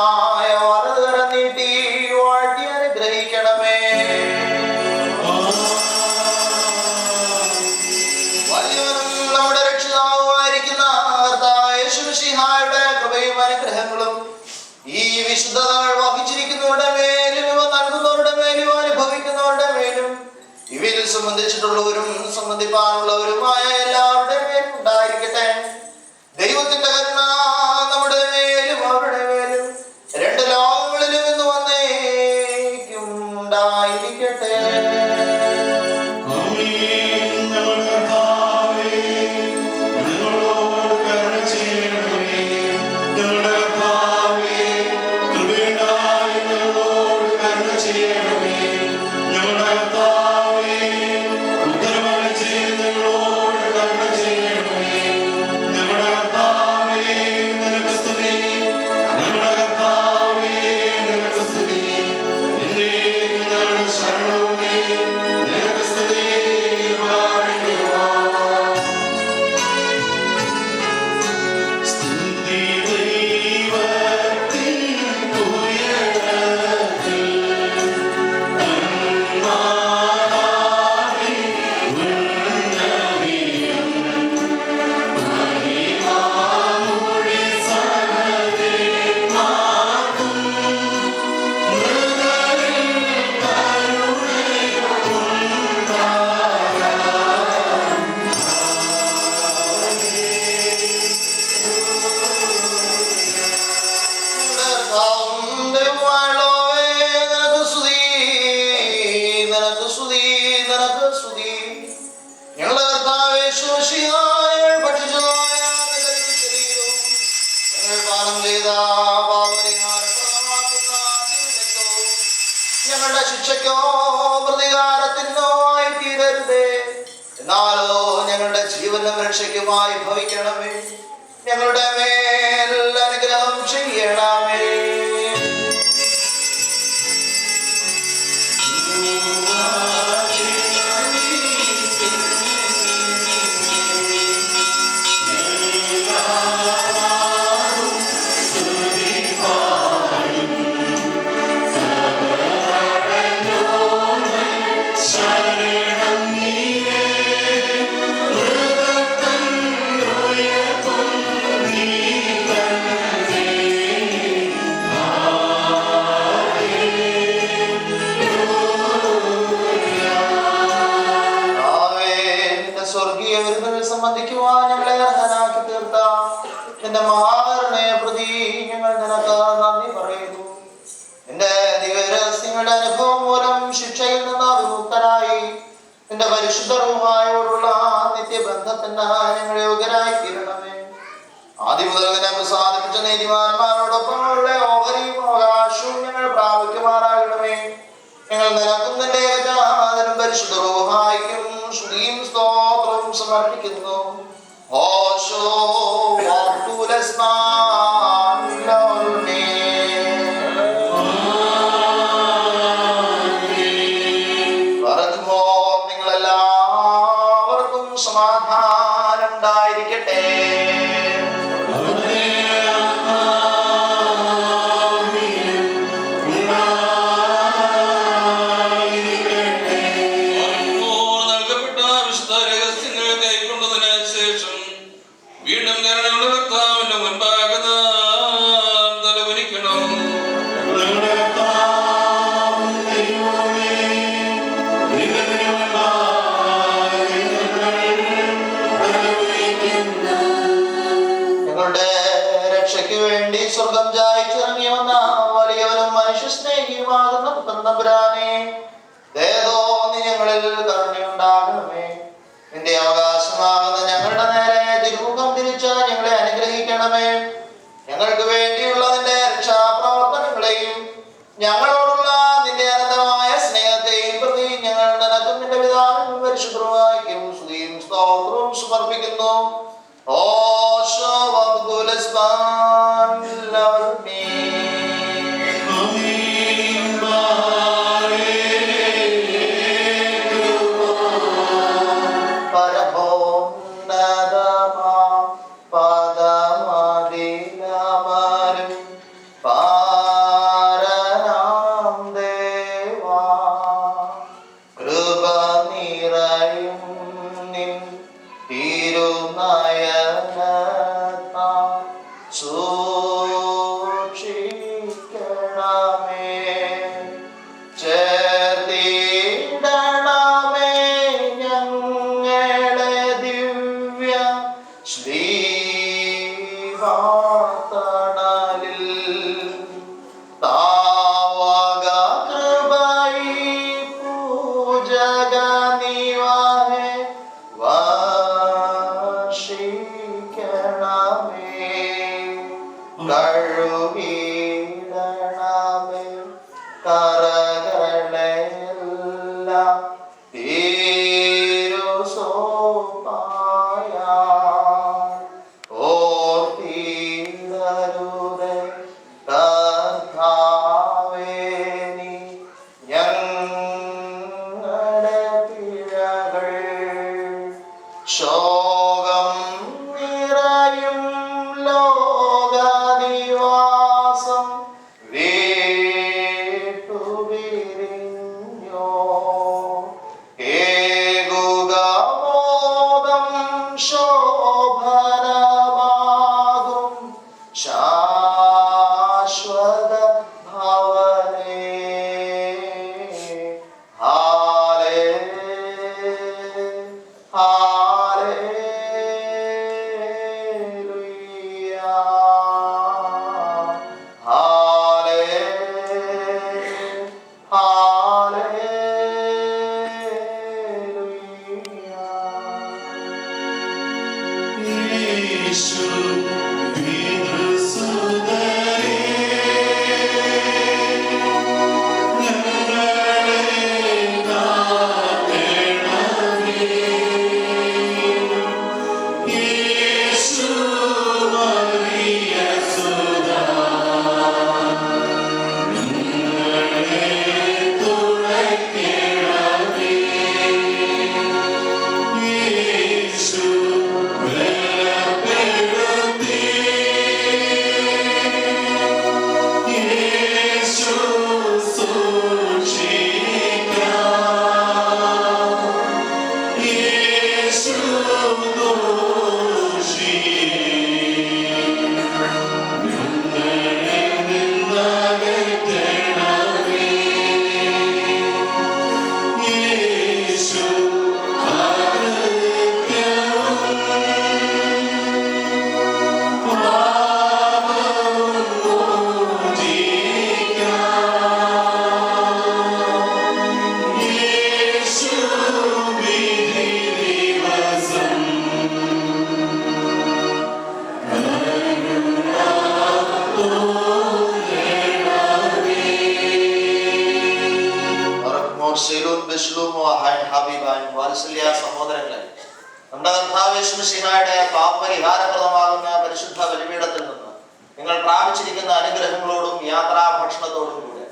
പരിശുദ്ധമായ വലതുകരം നീട്ടി വാഴ്ത്തി അനുഗ്രഹിക്കണമേ. വലിയവനും നമ്മുടെ രക്ഷിതാവുമായിരിക്കുന്ന യേശുമിശിഹായുടെ കൃപയും അനുഗ്രഹങ്ങളും ഈ വിശുദ്ധതകൾ വഹിച്ചിരിക്കുന്നവരുടെ മേലും ഇവ നൽകുന്നവരുടെ മേലും അനുഭവിക്കുന്നവരുടെ മേലും ഇവയിൽ സംബന്ധിച്ചിട്ടുള്ളവരും സംബന്ധിപ്പാനുള്ളവരുമായ എല്ലാവരുടെ മേലും ഉണ്ടായിരിക്കട്ടെ. ദൈവത്തിന്റെ കരുണ നമ്മുടെ മേലും അവരുടെ മേലും രണ്ട് ലോകങ്ങളിലും ഇന്ന് വന്നേക്കും ഉണ്ടായിരിക്കട്ടെ. ഞങ്ങളുടെ ശിക്ഷയ്ക്കോ പ്രതികാരത്തിനോ ആയി തീരരുതേ, എന്നാലോ ഞങ്ങളുടെ ജീവനും രക്ഷയ്ക്കുമായി ഭവിക്കണമേ. ഞങ്ങളുടെ മേൽ അനുഗ്രഹം ചെയ്യണമേ. സംബന്ധിക്കുവാൻ ഞങ്ങളെ അർഹനാക്കി തീർത്ത നിന്റെ മഹാകരുണയെ പ്രതി ഞങ്ങൾ നിനക്ക് നന്ദി പറയുന്നു. നിന്റെ ദിവ്യരഹസ്യങ്ങളുടെ അനുഭവം മൂലം ശിക്ഷയിൽ നിന്ന് വിമുക്തരായി നിന്റെ പരിശുദ്ധ റൂഹായോടുള്ള നിത്യബന്ധത്തിന് ഞങ്ങൾ യോഗ്യരായി തീരണമേ. ആദ്യം മുതൽ നിന്നെ പ്രസാദിപ്പിച്ച നീതിമാന്മാരോടൊപ്പമുള്ള ഓഹരിയും അവകാശവും ഞങ്ങൾ പ്രാപിക്കുമാറാകണമേ. ഞങ്ങൾ നിനക്കും നിന്റെ ഏകജാതനും പരിശുദ്ധ റൂഹായിക്കും സ്തുതിയും സ്തോത്രവും സമർപ്പിക്കുന്നു. ഓശോ നിങ്ങളെല്ലാവർക്കും സമാധാനം ഉണ്ടായിരിക്കട്ടെ. സ്വർഗം ജയിച്ചിറങ്ങി വന്ന വലിയവനും മനുഷ്യ സ്നേഹിയുമാകുന്ന പുത്രനമ്പുരാനെ, ദയതോന്നി ഞങ്ങളിൽ കരുണയുണ്ടാകണമേ. നിന്റെ അവകാശമാകുന്ന ഞങ്ങളുടെ നേരെ തിരുമുഖം തിരിച്ച് ഞങ്ങളെ അനുഗ്രഹിക്കണമേ. ഞങ്ങൾക്ക് വേണ്ടിയുള്ള നിന്റെ രക്ഷാപ്രവർത്തനങ്ങളെയും ഞങ്ങളോടുള്ള നിന്റെ അനന്തമായ സ്നേഹത്തെയും പ്രതി ഞങ്ങൾ നിനക്കും നിന്റെ പിതാവിനും പരിശുദ്ധമായിരിക്കും സ്തുതിയും സ്തോത്രവും സമർപ്പിക്കുന്നു. പരമോന്നതമാം പദമതിലമരും ചേർത്തിടണമേ ഞങ്ങളെ ദിവ്യ ശ്രീവാതണലിൽ. താവക കൃപൈ പൂജക നിവാഹേ വർഷിക്കണമേ. കഴുകിടണമേ കരകളെല്ലാം തിരുസോപായ. ഓർത്തിടരുതേ കർത്താവേ നീ ഞങ്ങളുടെ പിഴകൾ. ശോകം നിറയും ലോകനിവാസം വിട്ടുപിരിഞ്ഞോ. ഏകുക മോദം ശോഭനമാകും ശാശ്വത ഭവനേ. ഹല്ലേലൂയ, സഹോദരങ്ങളെ, നമ്മുടെ കർത്താവ് യേശു മിശിഹായുടെ പാപപരിഹാരപ്രദമാകുന്ന പരിശുദ്ധ ബലിപീഠത്തിൽ നിന്ന് നിങ്ങൾ പ്രാപിച്ചിരിക്കുന്ന അനുഗ്രഹങ്ങളോടും യാത്രാ ഭക്ഷണത്തോടും കൂടെ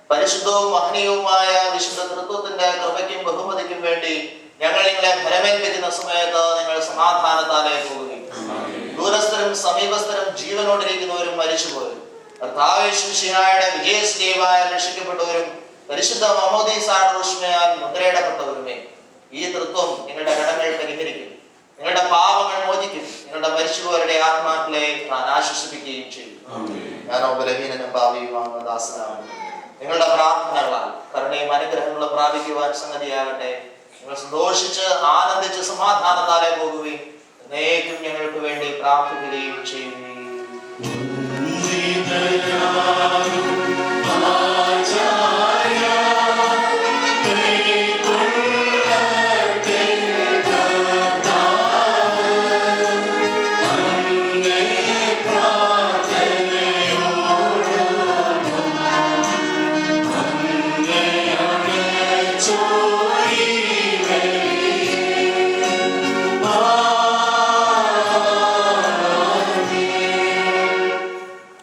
പരിശുദ്ധവും മഹനീയവുമായ വിശുദ്ധ തൃത്വത്തിന്റെ കൃപയ്ക്കും ബഹുമതിക്കും വേണ്ടി ഞങ്ങൾ നിങ്ങളെ ഫലമേൽപ്പിക്കുന്ന സമയത്ത് നിങ്ങൾ സമാധാനത്താലേ പോകുകയും ദൂരസ്ഥരും സമീപസ്ഥരും ജീവനോടിരിക്കുന്നവരും മരിച്ചുപോരും കർത്താവ് യേശു മിശിഹായുടെ വിജയശ്രീവായ രക്ഷിക്കപ്പെട്ടവരും പരിശുദ്ധ മാമോദീസായുടെ ഊഷ്മയാൽ മുദ്രയിടപ്പെട്ടവരുമേ, ഈ തൃത്വം നിങ്ങളുടെ കടങ്ങൾ പരിഹരിക്കും, നിങ്ങളുടെ പാപങ്ങൾ മോചിക്കും, നിങ്ങളുടെ മരിച്ചുപോരുടെ ആത്മാക്കളെ താൻ ആശ്വസിപ്പിക്കുകയും ചെയ്യും. ഞാനോ ബലഹീനനും ഭാവിയുമാണ് ദാസനാണ്. നിങ്ങളുടെ പ്രാർത്ഥനകളാൽ കരുണയും അനുഗ്രഹങ്ങളും പ്രാപിക്കുവാൻ സംഗതിയാകട്ടെ. നിങ്ങൾ സന്തോഷിച്ച് ആനന്ദിച്ച് സമാധാനത്താലെ പോകുകയും എന്നേക്കും ഞങ്ങൾക്ക് വേണ്ടി പ്രാർത്ഥിക്കുകയും ചെയ്യുകയും